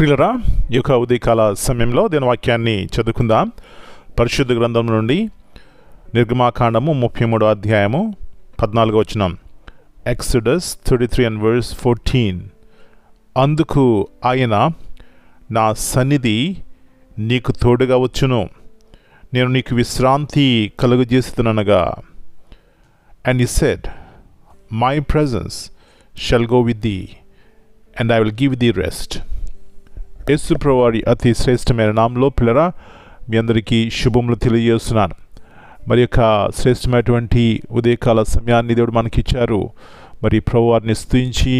ప్రియులరా, ఈ యొక్క ఉదయకాల సమయంలో దేని వాక్యాన్ని చదువుకుందాం. పరిశుద్ధ గ్రంథం నుండి నిర్గమాకాండము 33వ అధ్యాయము 14వ వచనం. Exodus 33 and verse 14. అందుకు ఆయన, నా సన్నిధి నీకు తోడుగా వచ్చును, నేను నీకు విశ్రాంతి కలుగజేస్తున్నానగా. And he said, my presence shall go with thee, and I will give thee rest. యేసు ప్రభువారి అతి శ్రేష్టమైన నామంలో పిల్లరా మీ అందరికీ శుభములు తెలియజేస్తున్నాను. మరి యొక్క శ్రేష్టమైనటువంటి ఉదయకాల సమయాన్ని దేవుడు మనకిచ్చారు. మరి ప్రభువారిని స్తుతించి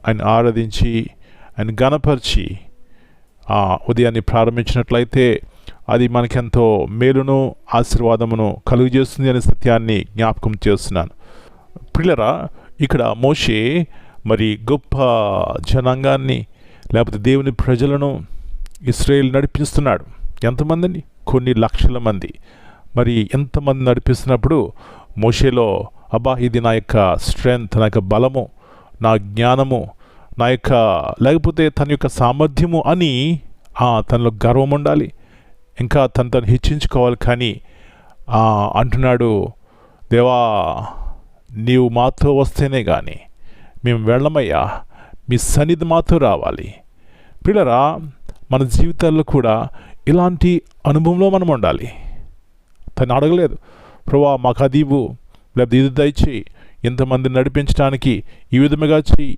ఆయన ఆరాధించి ఆయన గణపరిచి ఆ ఉదయాన్ని ప్రారంభించినట్లయితే అది మనకెంతో మేలును ఆశీర్వాదమును కలుగజేస్తుంది అనే సత్యాన్ని జ్ఞాపకం చేస్తున్నాను. పిల్లరా, ఇక్కడ మోషే మరి గొప్ప జనాంగాన్ని లేకపోతే దేవుని ప్రజలను ఇశ్రాయేలు నడిపిస్తున్నాడు. ఎంతమందిని? కొన్ని లక్షల మంది. మరి ఎంతమంది నడిపిస్తున్నప్పుడు మోషేలో అబ్బా, ఇది నా యొక్క స్ట్రెంగ్త్, నా యొక్క బలము, నా జ్ఞానము, నా యొక్క లేకపోతే తన యొక్క సామర్థ్యము అని తనలో గర్వం ఉండాలి. ఇంకా తను హెచ్చించుకోవాలి. కానీ అంటున్నాడు, దేవా నీవు మాతో వస్తేనే కానీ మేము వెళ్ళమయ్యా, మీ సన్నిధి మాతో రావాలి. పిల్లరా, మన జీవితాల్లో కూడా ఇలాంటి అనుభవంలో మనం ఉండాలి. తను అడగలేదు, ప్రభువా మాకు అది ఇవ్వు, లేకపోతే ఇది దయచేయి, ఇంతమందిని నడిపించడానికి ఈ విధముగా చెయ్యి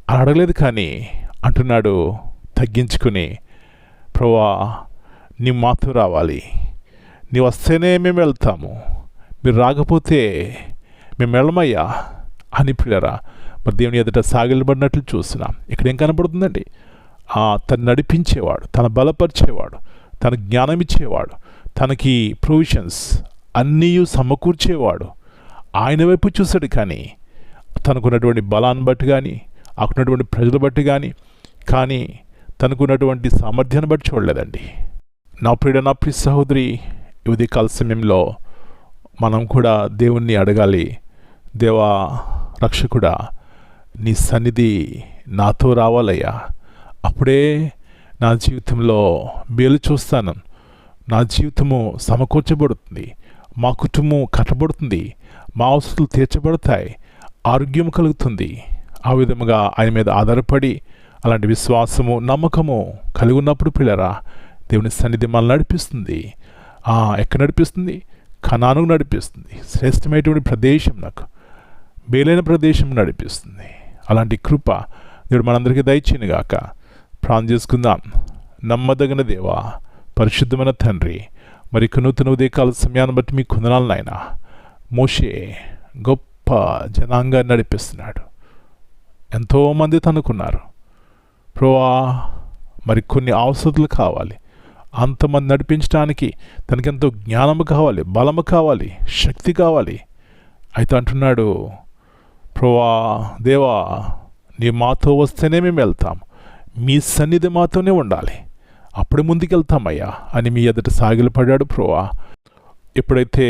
అని అడగలేదు. కానీ అంటున్నాడు తగ్గించుకుని, ప్రభువా నీ మాతో రావాలి, నీ వస్తేనే మేము వెళ్తాము, మీరు రాకపోతే మేము వెళ్ళమయ్యా అని. పిల్లరా, మరి దేవుని ఎదుట సాగిలబడినట్లు చూస్తున్నాం. ఇక్కడ ఏం కనబడుతుందండి? తను నడిపించేవాడు, తను బలపరిచేవాడు, తన జ్ఞానం ఇచ్చేవాడు, తనకి ప్రొవిజన్స్ అన్నీ సమకూర్చేవాడు. ఆయన వైపు చూశాడు. కానీ తనకున్నటువంటి బలాన్ని బట్టి కానీ, అక్కడున్నటువంటి ప్రజలు బట్టి కానీ తనకున్నటువంటి సామర్థ్యాన్ని బట్టి చూడలేదండి. నా ప్రియ సహోదరి, ఇది కాల సమయంలో మనం కూడా దేవుణ్ణి అడగాలి. దేవా రక్షకుడా, నీ సన్నిధి నాతో రావాలయ్యా, అప్పుడే నా జీవితంలో మేలు చూస్తాను, నా జీవితము సమకూర్చబడుతుంది, మా కుటుంబం కట్టబడుతుంది, మా అవసరాలు తీర్చబడతాయి, ఆరోగ్యం కలుగుతుంది. ఆ విధముగా ఆయన మీద ఆధారపడి అలాంటి విశ్వాసము నమ్మకము కలిగి ఉన్నప్పుడు పిల్లరా, దేవుని సన్నిధి మనల్ని నడిపిస్తుంది. ఎక్కడ నడిపిస్తుంది? కనానుకు నడిపిస్తుంది. శ్రేష్టమైనటువంటి ప్రదేశం, నాకు మేలైన ప్రదేశం నడిపిస్తుంది. అలాంటి కృప దేవుడు మనందరికీ దయచేయను గాక. ప్రార్థన చేసుకుందాం. నమ్మదగిన దేవా, పరిశుద్ధమైన తండ్రి, మరి నూతన ఉదయకాల సమయాన్ని బట్టి మీకు వందనాలు నాయనా. మోషే గొప్ప జనాంగాన్ని నడిపిస్తున్నాడు. ఎంతోమంది తనుకున్నారు. ప్రభువా మరి కొన్ని అవసరాలు కావాలి, అంతమంది నడిపించడానికి తనకెంతో జ్ఞానము కావాలి, బలము కావాలి, శక్తి కావాలి. అయితే అంటున్నాడు, ప్రభువా దేవా నీ మాతో వస్తేనే మేము వెళ్తాం, మీ సన్నిధి మాతోనే ఉండాలి, అప్పుడు ముందుకెళ్తామయ్యా అని మీ ఎదుట సాగిలపడ్డాడు. ప్రభువా ఎప్పుడైతే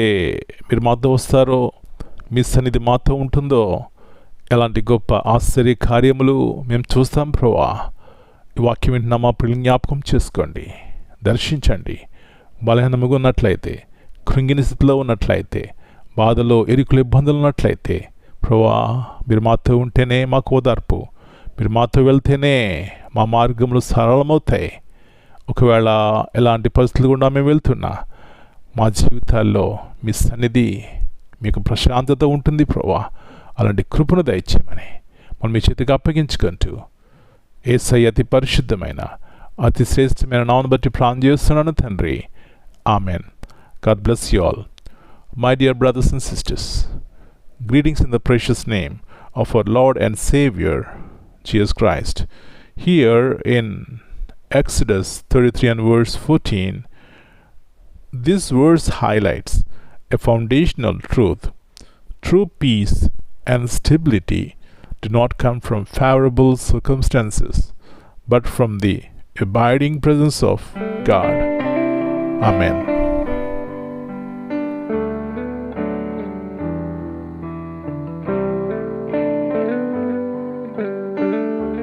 మీరు మాతో వస్తారో, మీ సన్నిధి మాతో ఉంటుందో, ఎలాంటి గొప్ప ఆశ్చర్య కార్యములు మేము చూస్తాం. ప్రభువా ఈ వాక్యం వింటున్నా మా పిల్లలు జ్ఞాపకం చేసుకోండి, దర్శించండి. బలహీనముగా ఉన్నట్లయితే, కృంగిన స్థితిలో ఉన్నట్లయితే, బాధలో ఇరుకులు ఇబ్బందులు ఉన్నట్లయితే, ప్రభువా మీరు మాతో ఉంటేనే మాకు ఓదార్పు, మీరు మాతో వెళ్తేనే మా మార్గములు సరళమవుతాయి. ఒకవేళ ఎలాంటి పరిస్థితులు గుండా మేము వెళ్తున్నా, మా జీవితాల్లో మీ సన్నిధి, మీకు ప్రశాంతత ఉంటుంది. ప్రభువా అలాంటి కృపను దయచేయమని మనం మీ చేతికి అప్పగించుకుంటూ యేసయ్య అతి పరిశుద్ధమైన అతి శ్రేష్టమైన నామమును బట్టి ప్రార్థన చేస్తున్నాను తండ్రి. Amen. God bless you all. My dear brothers and sisters, greetings in the precious name of our Lord and Savior, Jesus Christ. Here in Exodus 33 and verse 14, this verse highlights a foundational truth. True peace and stability do not come from favorable circumstances, but from the abiding presence of God. Amen.